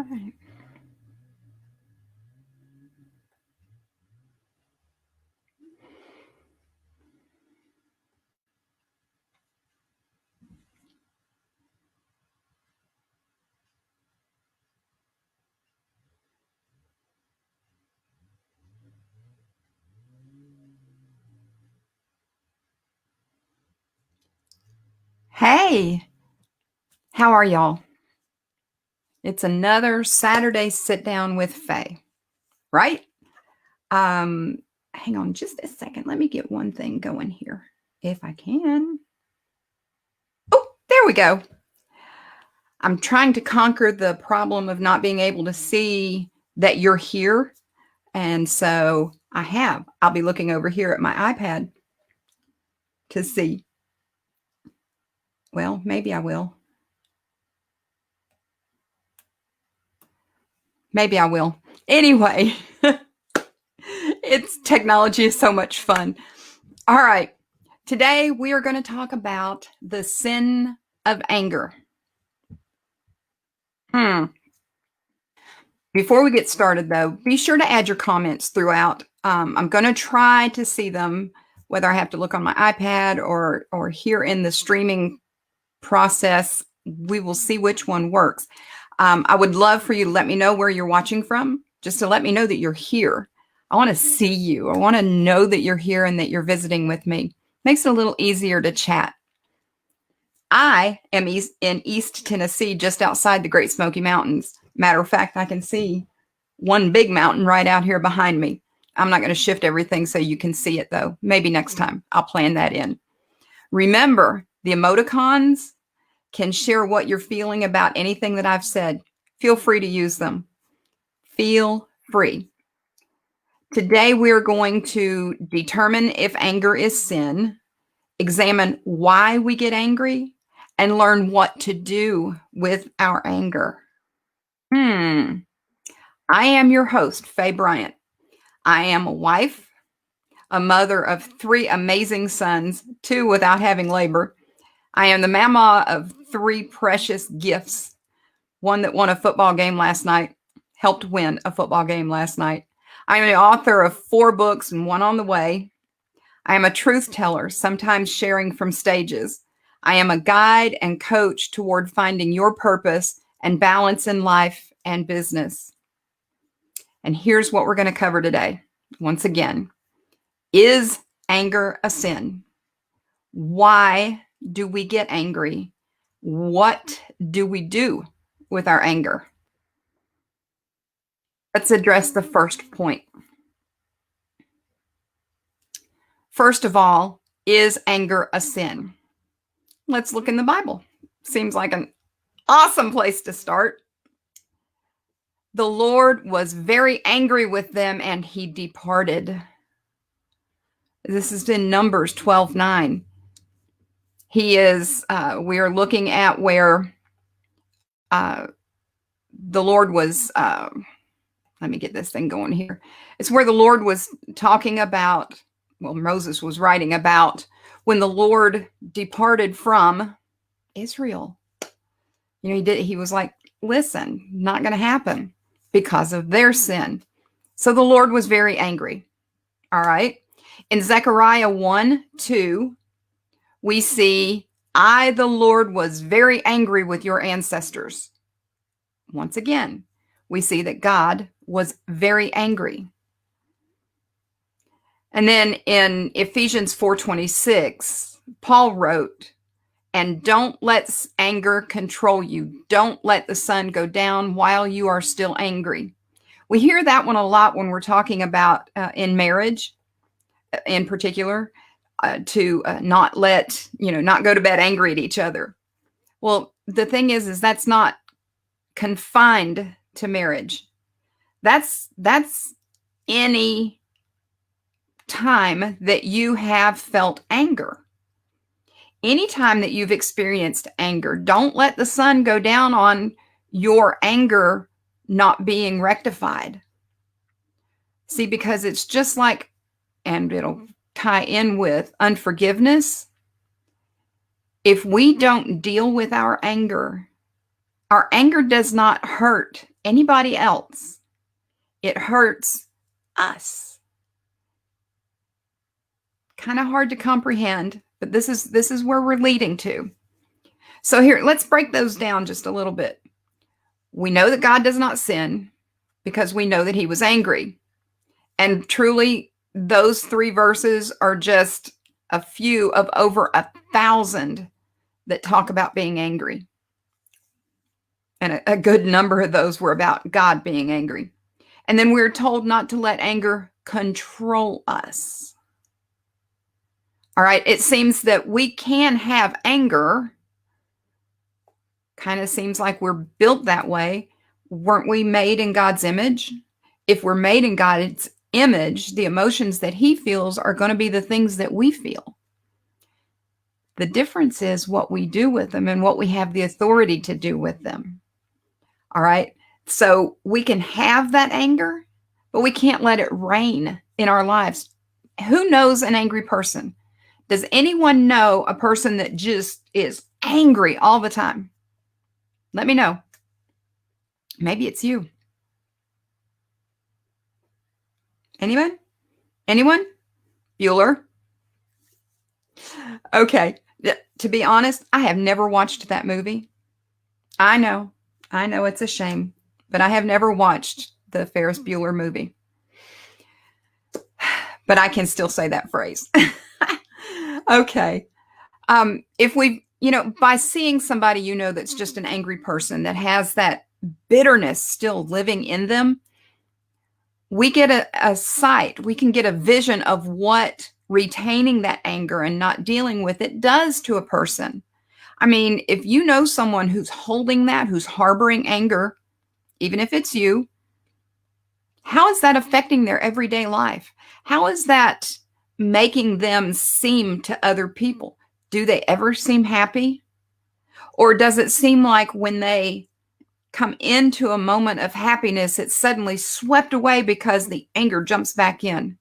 right. Hey, how are y'all? It's another Saturday sit down with Faye, right? Um, Hang on just a second. Let me get one thing going here, if I can. Oh, there we go. I'm trying to conquer the problem of not being able to see that you're here. And so I have. I'll be looking over here at my iPad to see. Well, maybe I will. Maybe I will. Anyway, technology is so much fun. All right. Today we are going to talk about the sin of anger. Before we get started, though, be sure to add your comments throughout. I'm going to try to see them, whether I have to look on my iPad or here in the streaming process. We will see which one works. I would love for you to let me know where you're watching from, just to let me know that you're here. I want to see you. I want to know that you're here and that you're visiting with me. Makes it a little easier to chat. I am in East Tennessee, just outside the Great Smoky Mountains. Matter of fact, I can see one big mountain right out here behind me. I'm not going to shift everything so you can see it, though. Maybe next time I'll plan that in. Remember, the emoticons can share what you're feeling about anything that I've said. Feel free to use them. Feel free. Today, we're going to determine if anger is sin, examine why we get angry, and learn what to do with our anger. I am your host, Faye Bryant. I am a wife, a mother of 3 amazing sons, 2 without having labor. I am the mama of 3 precious gifts. One that won a football game last night, helped win a football game last night. I am the author of 4 books and 1 on the way. I am a truth teller, sometimes sharing from stages. I am a guide and coach toward finding your purpose and balance in life and business. And here's what we're going to cover today. Once again, is anger a sin? Why do we get angry? What do we do with our anger? Let's address the first point. First of all, is anger a sin? Let's look in the Bible. Seems like an awesome place to start. The Lord was very angry with them and he departed. This is in Numbers 12:9. We are looking at where the Lord was, let me get this thing going here. It's where the Lord was talking about, well, Moses was writing about when the Lord departed from Israel. You know, he was like, listen, not going to happen because of their sin. So the Lord was very angry. All right. In Zechariah 1:2, we see, I, the Lord, was very angry with your ancestors. Once again, we see that God was very angry. And then in Ephesians 4:26, Paul wrote, and don't let anger control you. Don't let the sun go down while you are still angry. We hear that one a lot when we're talking about in marriage, in particular, to not go to bed angry at each other. Well, the thing is that's not confined to marriage. That's any time that you have felt anger. Anytime that you've experienced anger, don't let the sun go down on your anger not being rectified. See, because it's just like, and it'll tie in with unforgiveness. If we don't deal with our anger does not hurt anybody else. It hurts us. Kind of hard to comprehend, but this is where we're leading to. So here, let's break those down just a little bit. We know that God does not sin because we know that he was angry. And truly, those 3 verses are just a few of over 1,000 that talk about being angry. And a good number of those were about God being angry. And then we're told not to let anger control us. All right, it seems that we can have anger. Kind of seems like we're built that way. Weren't we made in God's image? If we're made in God's image, the emotions that he feels are going to be the things that we feel. The difference is what we do with them and what we have the authority to do with them. All right. So we can have that anger, but we can't let it reign in our lives. Who knows an angry person? Does anyone know a person that just is angry all the time? Let me know. Maybe it's you. Anyone? Anyone? Bueller? Okay. To be honest, I have never watched that movie. I know it's a shame, but I have never watched the Ferris Bueller movie. But I can still say that phrase. Okay. If we, by seeing somebody, that's just an angry person that has that bitterness still living in them, we get a sight, we can get a vision of what retaining that anger and not dealing with it does to a person. I mean, if you know someone who's holding that, who's harboring anger, even if it's you, how is that affecting their everyday life? How is that making them seem to other people? Do they ever seem happy? Or does it seem like when they come into a moment of happiness, it's suddenly swept away because the anger jumps back in?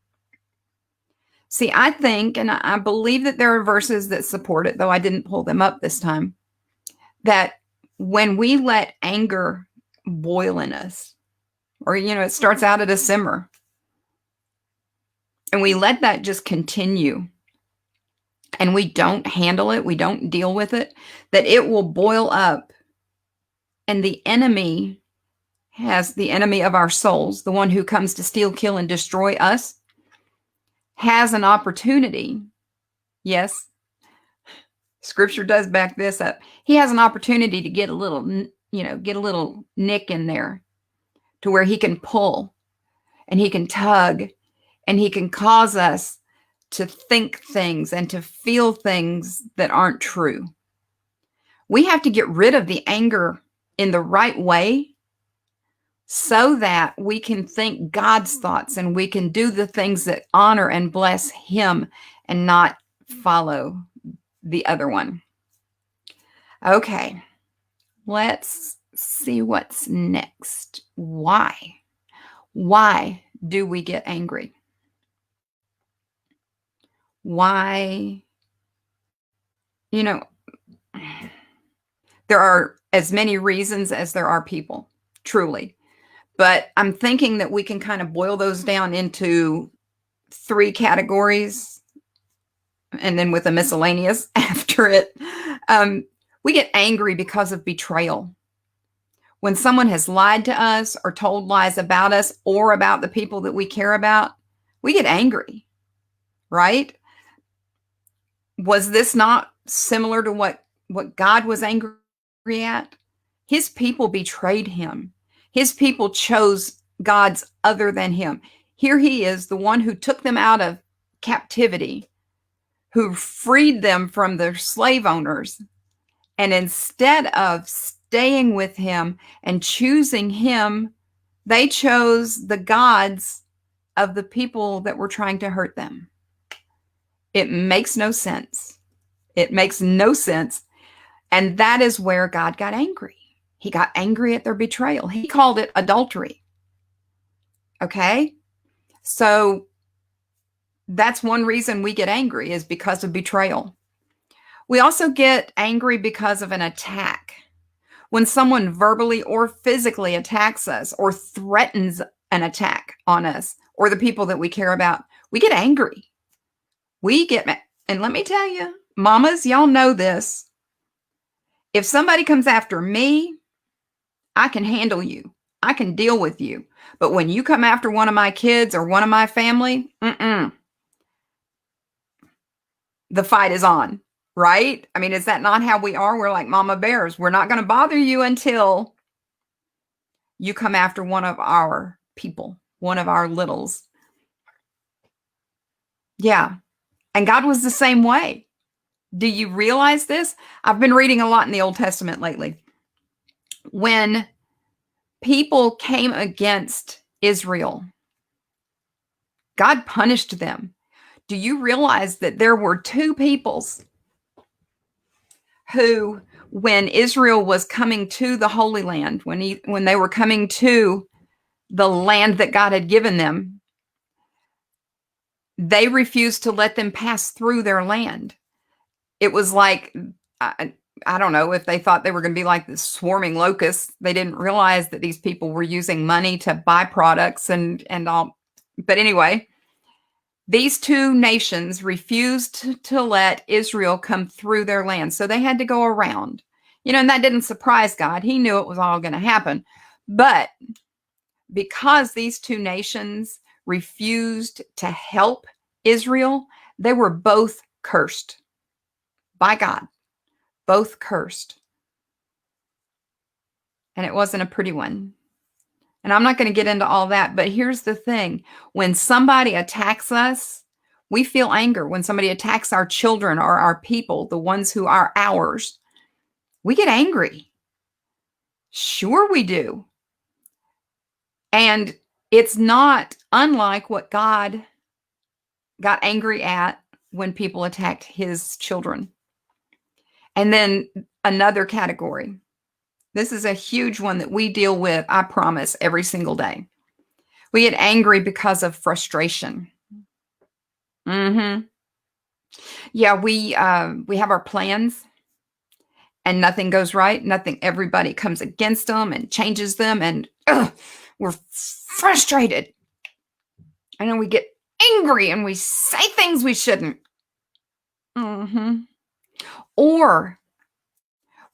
See, I think, and I believe that there are verses that support it, though I didn't pull them up this time, that when we let anger boil in us, or, it starts out at a simmer, and we let that just continue, and we don't handle it, we don't deal with it, that it will boil up, and the enemy of our souls, the one who comes to steal, kill, and destroy us, has an opportunity. Yes, Scripture does back this up. He has an opportunity to get a little nick in there to where he can pull and he can tug and he can cause us to think things and to feel things that aren't true. We have to get rid of the anger in the right way so that we can think God's thoughts and we can do the things that honor and bless him and not follow the other one. Okay, let's see what's next. Why? Why do we get angry? Why? There are as many reasons as there are people, truly. But I'm thinking that we can kind of boil those down into 3 categories, and then with a miscellaneous after it. We get angry because of betrayal. When someone has lied to us or told lies about us or about the people that we care about, we get angry, right? Was this not similar to what God was angry at? His people betrayed him. His people chose gods other than him. Here he is, the one who took them out of captivity, who freed them from their slave owners. And instead of staying with him and choosing him, they chose the gods of the people that were trying to hurt them. It makes no sense. It makes no sense. And that is where God got angry. He got angry at their betrayal. He called it adultery. Okay? So that's one reason we get angry, is because of betrayal. We also get angry because of an attack. When someone verbally or physically attacks us or threatens an attack on us or the people that we care about, we get angry. We get mad. And let me tell you, mamas, y'all know this. If somebody comes after me, I can handle you. I can deal with you. But when you come after one of my kids or one of my family, the fight is on, right? I mean, is that not how we are? We're like mama bears. We're not going to bother you until you come after one of our people, one of our littles. Yeah. And God was the same way. Do you realize this? I've been reading a lot in the Old Testament lately. When people came against Israel, God punished them. Do you realize that there were two peoples who, when Israel was coming to the Holy Land, when they were coming to the land that God had given them, they refused to let them pass through their land. It was like, I don't know if they thought they were going to be like the swarming locusts. They didn't realize that these people were using money to buy products and all. But anyway, these two nations refused to let Israel come through their land. So they had to go around, and that didn't surprise God. He knew it was all going to happen. But because these two nations refused to help Israel, they were both cursed by God, both cursed. And it wasn't a pretty one. And I'm not going to get into all that, but here's the thing. When somebody attacks us, we feel anger. When somebody attacks our children or our people, the ones who are ours, we get angry. Sure we do. And it's not unlike what God got angry at when people attacked his children. And then another category. This is a huge one that we deal with, I promise, every single day. We get angry because of frustration. Yeah, we have our plans and nothing goes right. Everybody comes against them and changes them, and we're frustrated. And then we get angry and we say things we shouldn't. Or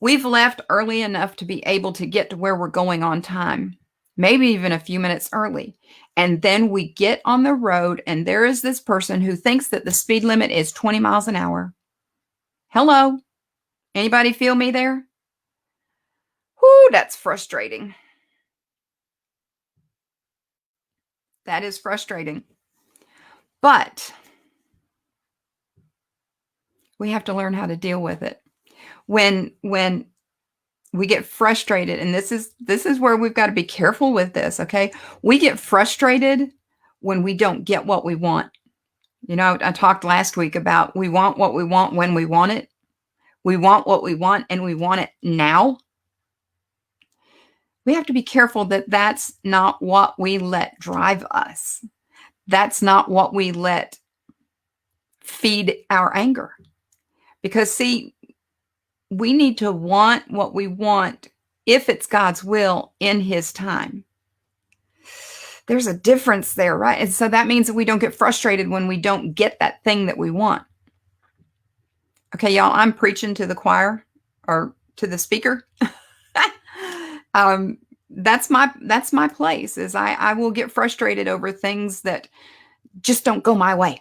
we've left early enough to be able to get to where we're going on time, maybe even a few minutes early. And then we get on the road and there is this person who thinks that the speed limit is 20 miles an hour. Hello? Anybody feel me there? Whoo, that's frustrating. That is frustrating. But we have to learn how to deal with it. When we get frustrated, and this is where we've got to be careful with this, okay? We get frustrated when we don't get what we want. I talked last week about we want what we want when we want it. We want what we want and we want it now. We have to be careful that that's not what we let drive us. That's not what we let feed our anger. Because see, we need to want what we want if it's God's will in his time. There's a difference there, right? And so that means that we don't get frustrated when we don't get that thing that we want. Okay, y'all, I'm preaching to the choir or to the speaker. That's my place, is I will get frustrated over things that just don't go my way.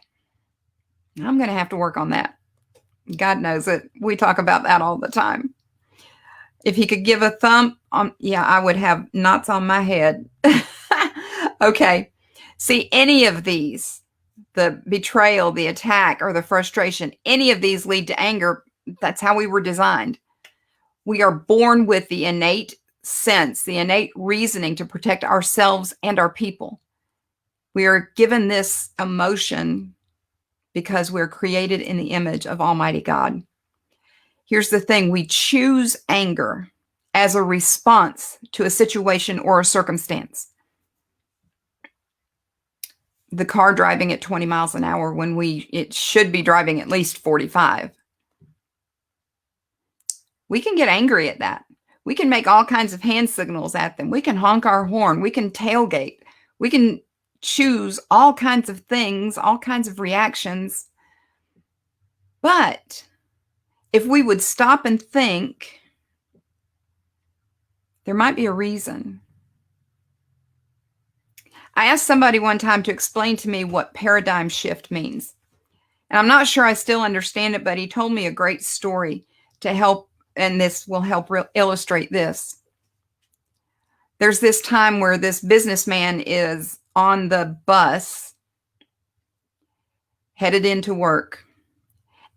I'm going to have to work on that. God knows it. We talk about that all the time. If he could give a thump, I would have knots on my head. Okay. See, any of these, the betrayal, the attack, or the frustration, any of these lead to anger. That's how we were designed. We are born with the innate sense, the innate reasoning to protect ourselves and our people. We are given this emotion because we're created in the image of Almighty God. Here's the thing. We choose anger as a response to a situation or a circumstance. The car driving at 20 miles an hour when it should be driving at least 45. We can get angry at that. We can make all kinds of hand signals at them. We can honk our horn. We can tailgate. We can choose all kinds of things, all kinds of reactions. But if we would stop and think, there might be a reason. I asked somebody one time to explain to me what paradigm shift means. And I'm not sure I still understand it, but he told me a great story to help, and this will help illustrate this. There's this time where this businessman is on the bus headed into work.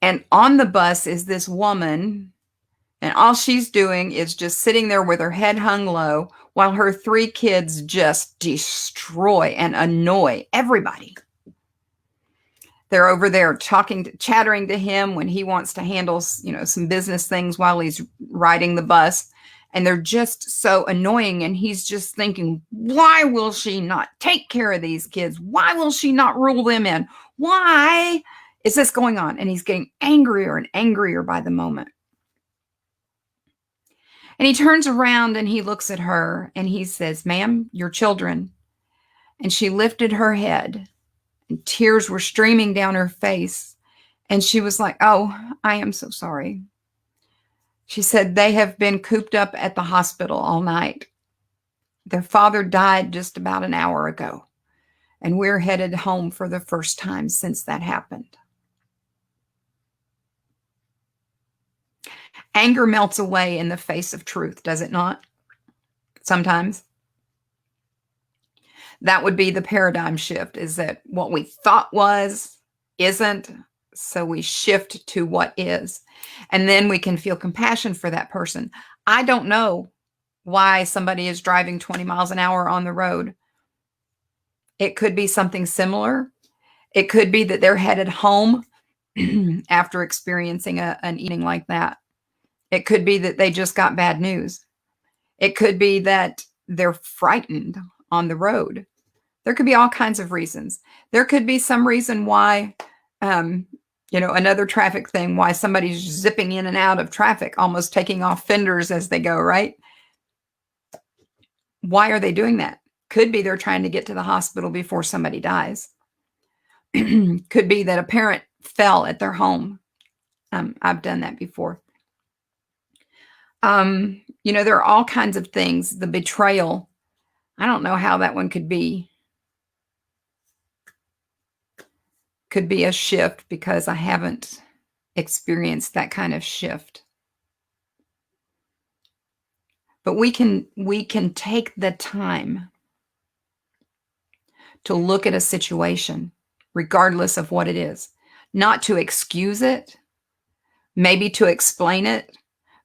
And on the bus is this woman, and all she's doing is just sitting there with her head hung low while her 3 kids just destroy and annoy everybody. They're over there chattering to him when he wants to handle, some business things while he's riding the bus. And they're just so annoying. And he's just thinking, why will she not take care of these kids? Why will she not rule them in? Why is this going on? And he's getting angrier and angrier by the moment. And he turns around and he looks at her and he says, ma'am, your children. And she lifted her head and tears were streaming down her face. And she was like, oh, I am so sorry. She said, they have been cooped up at the hospital all night. Their father died just about an hour ago. And we're headed home for the first time since that happened. Anger melts away in the face of truth, does it not? Sometimes. That would be the paradigm shift, is that what we thought was isn't, so we shift to what is. And then we can feel compassion for that person. I don't know why somebody is driving 20 miles an hour on the road. It could be something similar. It could be that they're headed home after experiencing an evening like that. It could be that they just got bad news. It could be that they're frightened on the road. There could be all kinds of reasons. There could be some reason why, another traffic thing, why somebody's zipping in and out of traffic, almost taking off fenders as they go, right? Why are they doing that? Could be they're trying to get to the hospital before somebody dies. Could be that a parent fell at their home. I've done that before. There are all kinds of things. The betrayal, I don't know how that one could be. Could be a shift because I haven't experienced that kind of shift. But we can take the time to look at a situation, regardless of what it is, not to excuse it, maybe to explain it,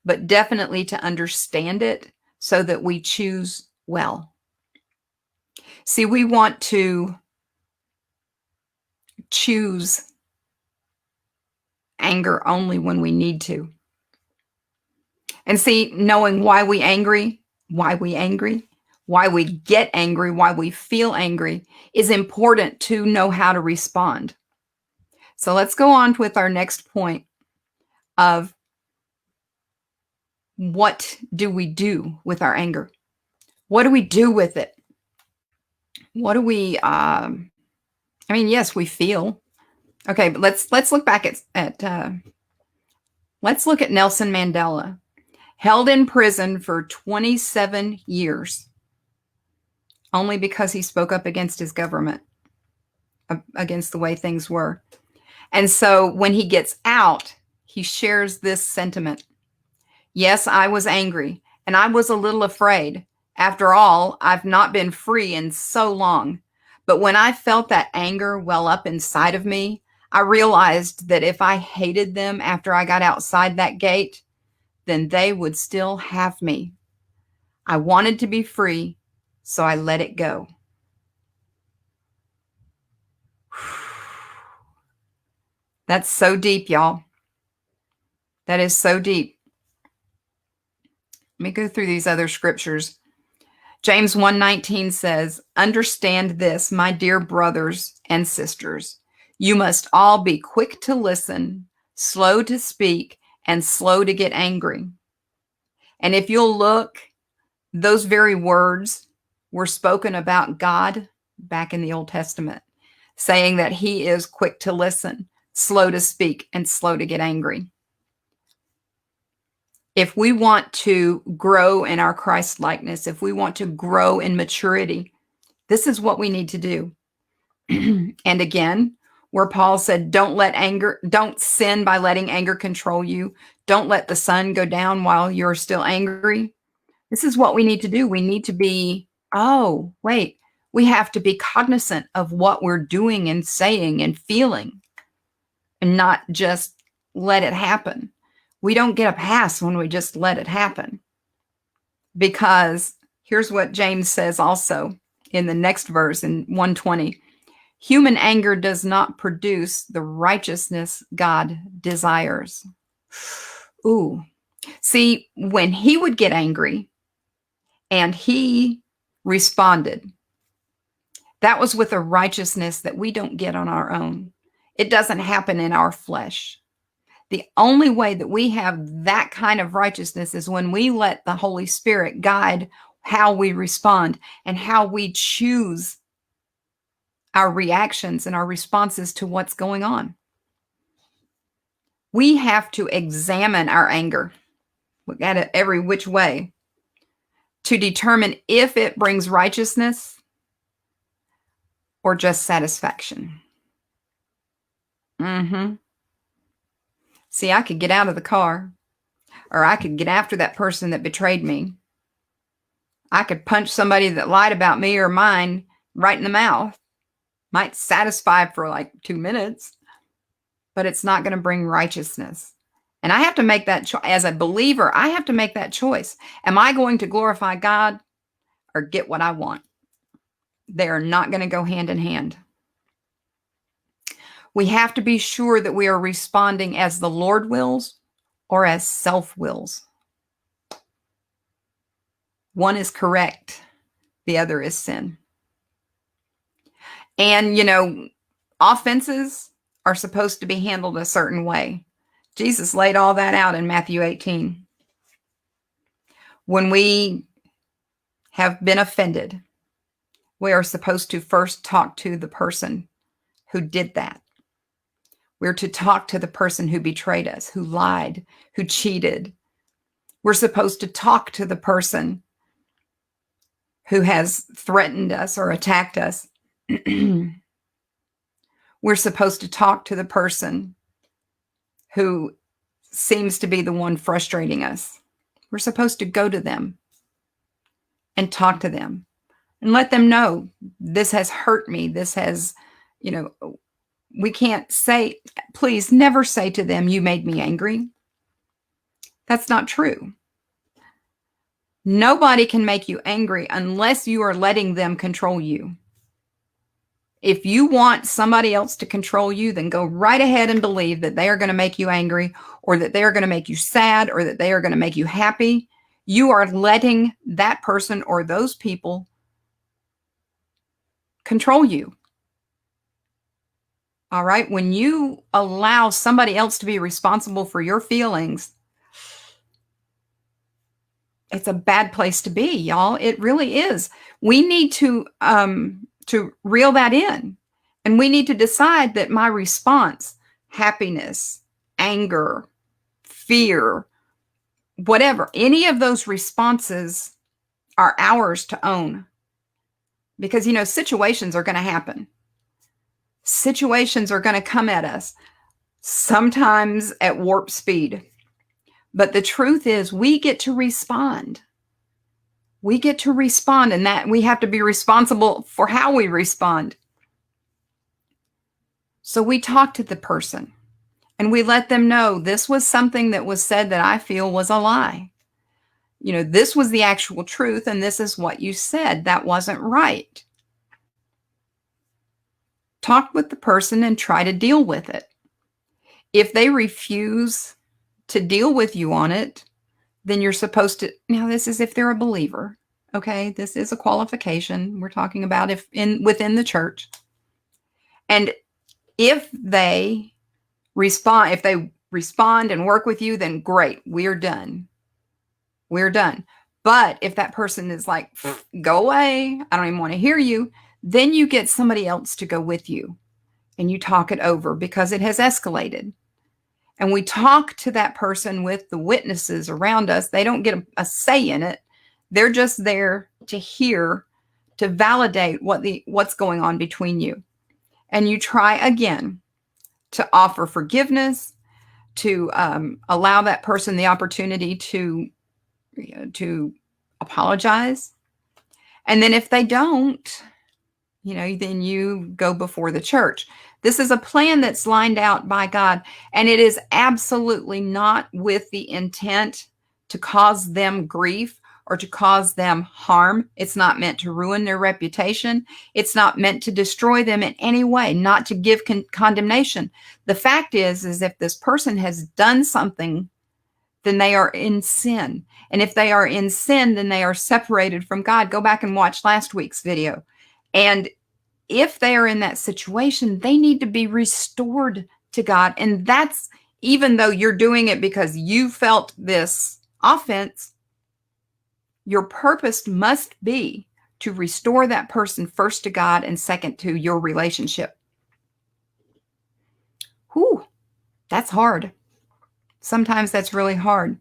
but definitely to understand it so that we choose well. See, we want to choose anger only when we need to. And see, knowing why we get angry, why we feel angry is important to know how to respond. So let's go on with our next point of what do we do with our anger? What do we do with it? What do we, yes, we feel. Okay, but let's look back let's look at Nelson Mandela, held in prison for 27 years, only because he spoke up against his government, against the way things were. And so when he gets out, he shares this sentiment. Yes, I was angry, and I was a little afraid. After all, I've not been free in so long. But when I felt that anger well up inside of me, I realized that if I hated them after I got outside that gate, then they would still have me. I wanted to be free, so I let it go. That's so deep, y'all. That is so deep. Let me go through these other scriptures. James 1:19 says, understand this, my dear brothers and sisters. You must all be quick to listen, slow to speak, and slow to get angry. And if you'll look, those very words were spoken about God back in the Old Testament, saying that he is quick to listen, slow to speak, and slow to get angry. If we want to grow in our Christ likeness, if we want to grow in maturity, this is what we need to do. And again, where Paul said, don't sin by letting anger control you. Don't let the sun go down while you're still angry. This is what we need to do. We need to be, we have to be cognizant of what we're doing and saying and feeling and not just let it happen. We don't get a pass when we just let it happen. Because here's what James says also in the next verse in 120. Human anger does not produce the righteousness God desires. Ooh. See, when he would get angry and he responded, that was with a righteousness that we don't get on our own. It doesn't happen in our flesh. The only way that we have that kind of righteousness is when we let the Holy Spirit guide how we respond and how we choose our reactions and our responses to what's going on. We have to examine our anger, look at it every which way, to determine if it brings righteousness or just satisfaction. See, I could get out of the car, or I could get after that person that betrayed me. I could punch somebody that lied about me or mine right in the mouth. Might satisfy for like 2 minutes, but it's not going to bring righteousness. And I have to make that choice. As a believer, I have to make that choice. Am I going to glorify God or get what I want? They are not going to go hand in hand. We have to be sure that we are responding as the Lord wills or as self wills. One is correct. The other is sin. And, offenses are supposed to be handled a certain way. Jesus laid all that out in Matthew 18. When we have been offended, we are supposed to first talk to the person who did that. We're to talk to the person who betrayed us, who lied, who cheated. We're supposed to talk to the person who has threatened us or attacked us. We're supposed to talk to the person who seems to be the one frustrating us. We're supposed to go to them and talk to them and let them know this has hurt me. This has, we can't say, please never say to them, you made me angry. That's not true. Nobody can make you angry unless you are letting them control you. If you want somebody else to control you, then go right ahead and believe that they are going to make you angry or that they are going to make you sad or that they are going to make you happy. You are letting that person or those people control you. All right? When you allow somebody else to be responsible for your feelings, it's a bad place to be, y'all. It really is. We need to reel that in. And we need to decide that my response, happiness, anger, fear, whatever, any of those responses are ours to own. Because, situations are going to happen. Situations are going to come at us, sometimes at warp speed. But the truth is, we get to respond. We get to respond, and that we have to be responsible for how we respond. So we talk to the person and we let them know this was something that was said that I feel was a lie. This was the actual truth, and this is what you said. That wasn't right. Talk with the person and try to deal with it. If they refuse to deal with you on it, then you're supposed to, now this is if they're a believer. Okay, this is a qualification. We're talking about within the church. And if they respond and work with you, then great, we're done. we're done. But if that person is like, go away, I don't even want to hear you, then you get somebody else to go with you and you talk it over because it has escalated. And we talk to that person with the witnesses around us. They don't get a say in it. They're just there to hear, to validate what's going on between you. And you try again to offer forgiveness, to allow that person the opportunity to apologize. And then if they don't, then you go before the church. This is a plan that's lined out by God, and it is absolutely not with the intent to cause them grief or to cause them harm. It's not meant to ruin their reputation. It's not meant to destroy them in any way, not to give condemnation. The fact is if this person has done something, then they are in sin. And if they are in sin, then they are separated from God. Go back and watch last week's video. And if they are in that situation, they need to be restored to God. And that's, even though you're doing it because you felt this offense, your purpose must be to restore that person first to God and second to your relationship. Whew, that's hard. Sometimes that's really hard.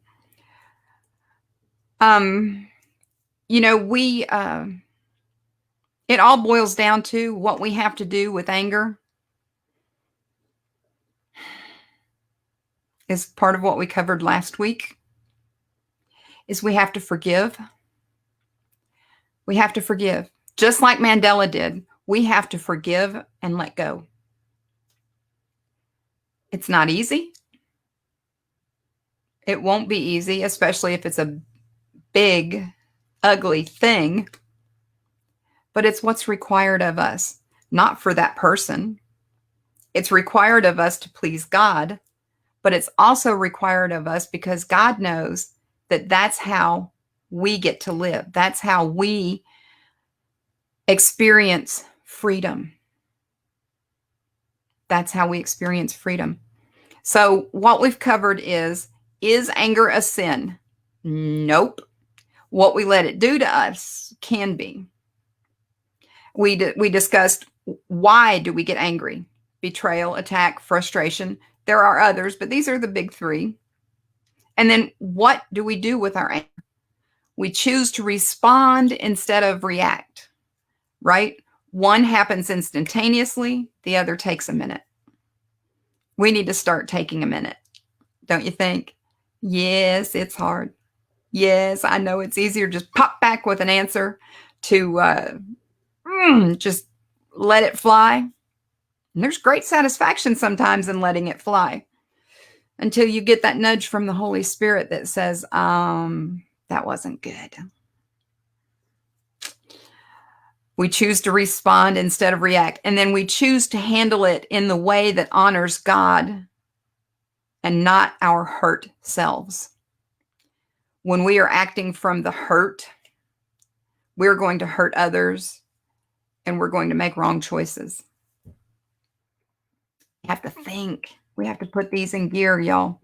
It all boils down to what we have to do with anger is part of what we covered last week, is we have to forgive. We have to forgive. Just like Mandela did, we have to forgive and let go. It's not easy. It won't be easy, especially if it's a big, ugly thing. But it's what's required of us, not for that person. It's required of us to please God, but it's also required of us because God knows that that's how we get to live. That's how we experience freedom. That's how we experience freedom. So what we've covered is anger a sin? Nope. What we let it do to us can be. We discussed why do we get angry? Betrayal, attack, frustration. There are others, but these are the big three. And then what do we do with our anger? We choose to respond instead of react, right? One happens instantaneously. The other takes a minute. We need to start taking a minute, don't you think? Yes, it's hard. Yes, I know it's easier to just pop back with an answer to just let it fly. And there's great satisfaction sometimes in letting it fly until you get that nudge from the Holy Spirit that says, that wasn't good. We choose to respond instead of react. And then we choose to handle it in the way that honors God and not our hurt selves. When we are acting from the hurt, we're going to hurt others and we're going to make wrong choices. We have to think. We have to put these in gear, y'all.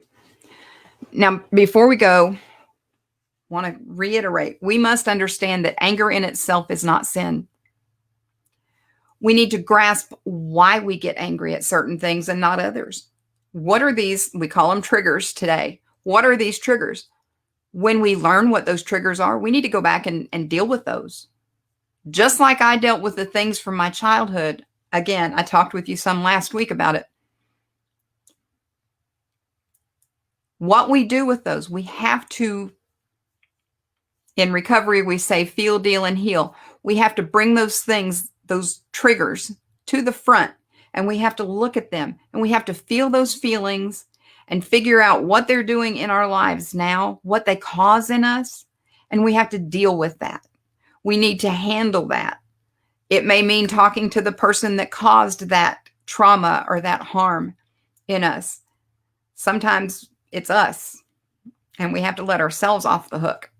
Now, before we go, I want to reiterate, we must understand that anger in itself is not sin. We need to grasp why we get angry at certain things and not others. What are these? We call them triggers today. What are these triggers? When we learn what those triggers are, we need to go back and deal with those. Just like I dealt with the things from my childhood. Again, I talked with you some last week about it. What we do with those, we have to, in recovery, we say feel, deal, and heal. We have to bring those things, those triggers to the front, and we have to look at them, and we have to feel those feelings and figure out what they're doing in our lives now, what they cause in us, and we have to deal with that. We need to handle that. It may mean talking to the person that caused that trauma or that harm in us. Sometimes it's us, and we have to let ourselves off the hook.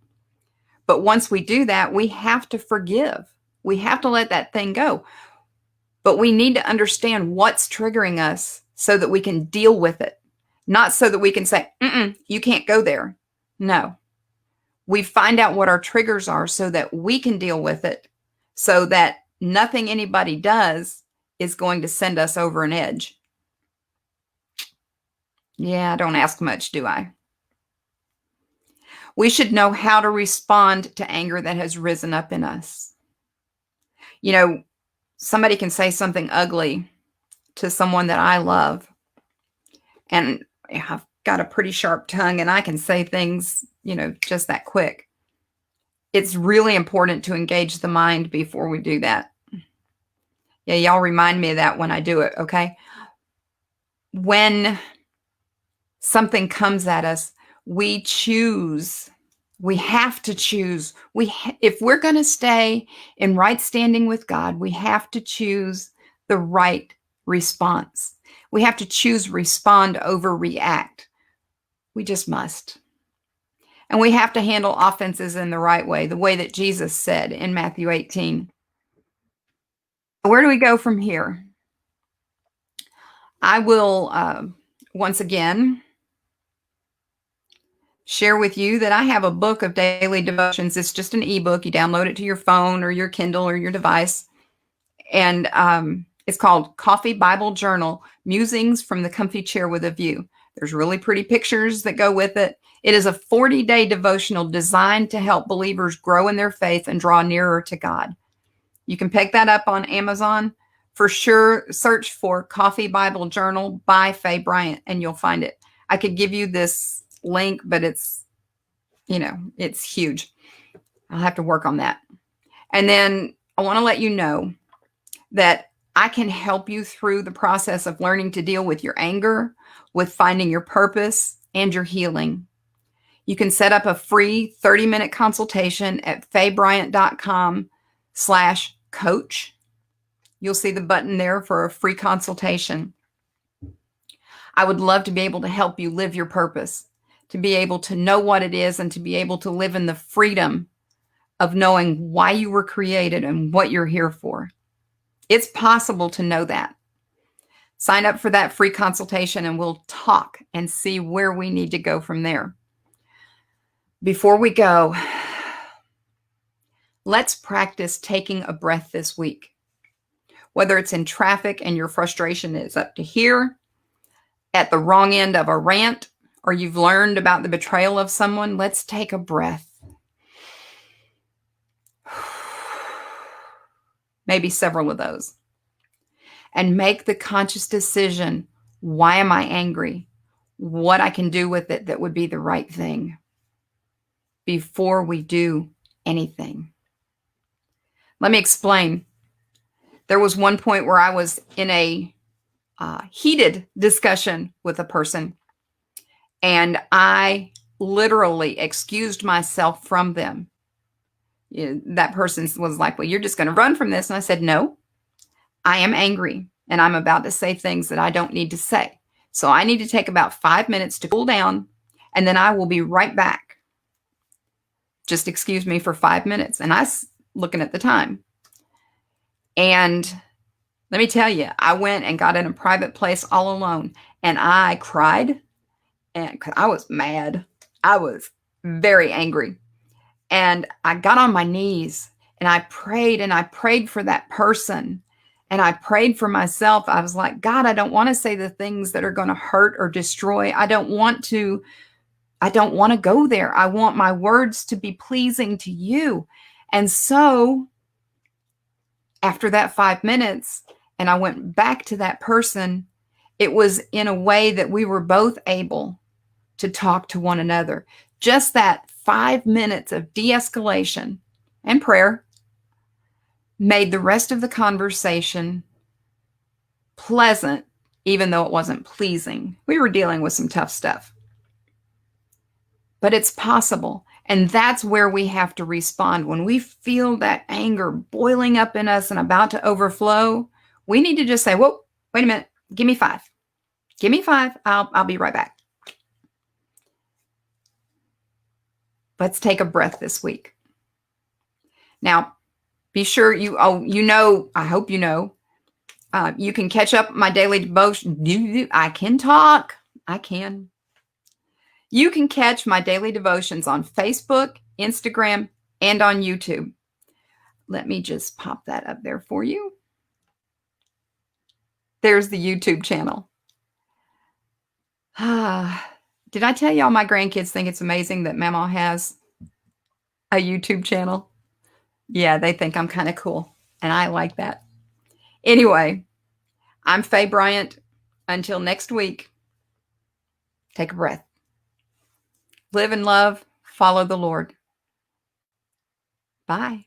But once we do that, we have to forgive. We have to let that thing go. But we need to understand what's triggering us so that we can deal with it. Not so that we can say, you can't go there. No. We find out what our triggers are so that we can deal with it, so that nothing anybody does is going to send us over an edge. Yeah, I don't ask much, do I? We should know how to respond to anger that has risen up in us. You know, somebody can say something ugly to someone that I love, and I've got a pretty sharp tongue and I can say things, just that quick. It's really important to engage the mind before we do that. Yeah, y'all remind me of that when I do it, okay? When something comes at us, we choose. We have to choose. If we're going to stay in right standing with God, we have to choose the right response. We have to choose respond over react. We just must. And we have to handle offenses in the right way, the way that Jesus said in Matthew 18. Where do we go from here? I will, once again, share with you that I have a book of daily devotions. It's just an ebook. You download it to your phone or your Kindle or your device. And it's called Coffee Bible Journal, Musings from the Comfy Chair with a View. There's really pretty pictures that go with it. It is a 40-day devotional designed to help believers grow in their faith and draw nearer to God. You can pick that up on Amazon. For sure, search for Coffee Bible Journal by Faye Bryant, and you'll find it. I could give you this link, but it's huge. I'll have to work on that. And then I want to let you know that I can help you through the process of learning to deal with your anger, with finding your purpose and your healing. You can set up a free 30-minute consultation at faybryant.com/coach. You'll see the button there for a free consultation. I would love to be able to help you live your purpose, to be able to know what it is and to be able to live in the freedom of knowing why you were created and what you're here for. It's possible to know that. Sign up for that free consultation and we'll talk and see where we need to go from there. Before we go, let's practice taking a breath this week. Whether it's in traffic and your frustration is up to here, at the wrong end of a rant, or you've learned about the betrayal of someone, let's take a breath. Maybe several of those. And make the conscious decision, why am I angry? What I can do with it that would be the right thing before we do anything. Let me explain. There was one point where I was in a heated discussion with a person, and I literally excused myself from them. That person was like, well, you're just going to run from this. And I said, no, I am angry and I'm about to say things that I don't need to say. So I need to take about 5 minutes to cool down and then I will be right back. Just excuse me for 5 minutes. And I was looking at the time. And let me tell you, I went and got in a private place all alone and I cried and I was mad. I was very angry. And I got on my knees and I prayed for that person. And I prayed for myself. I was like, God, I don't want to say the things that are going to hurt or destroy. I don't want to go there. I want my words to be pleasing to you. And so after that 5 minutes, and I went back to that person, it was in a way that we were both able to talk to one another. Just that 5 minutes of de-escalation and prayer made the rest of the conversation pleasant, even though it wasn't pleasing. We were dealing with some tough stuff. But it's possible. And that's where we have to respond. When we feel that anger boiling up in us and about to overflow, we need to just say, whoa, wait a minute, give me 5. Give me 5. I'll be right back. Let's take a breath this week. Now, be sure I hope you know, you can catch up my daily devotion. I can talk. I can. You can catch my daily devotions on Facebook, Instagram, and on YouTube. Let me just pop that up there for you. There's the YouTube channel. Did I tell y'all my grandkids think it's amazing that Mama has a YouTube channel? Yeah, they think I'm kind of cool, and I like that. Anyway, I'm Faye Bryant. Until next week, take a breath. Live in love. Follow the Lord. Bye.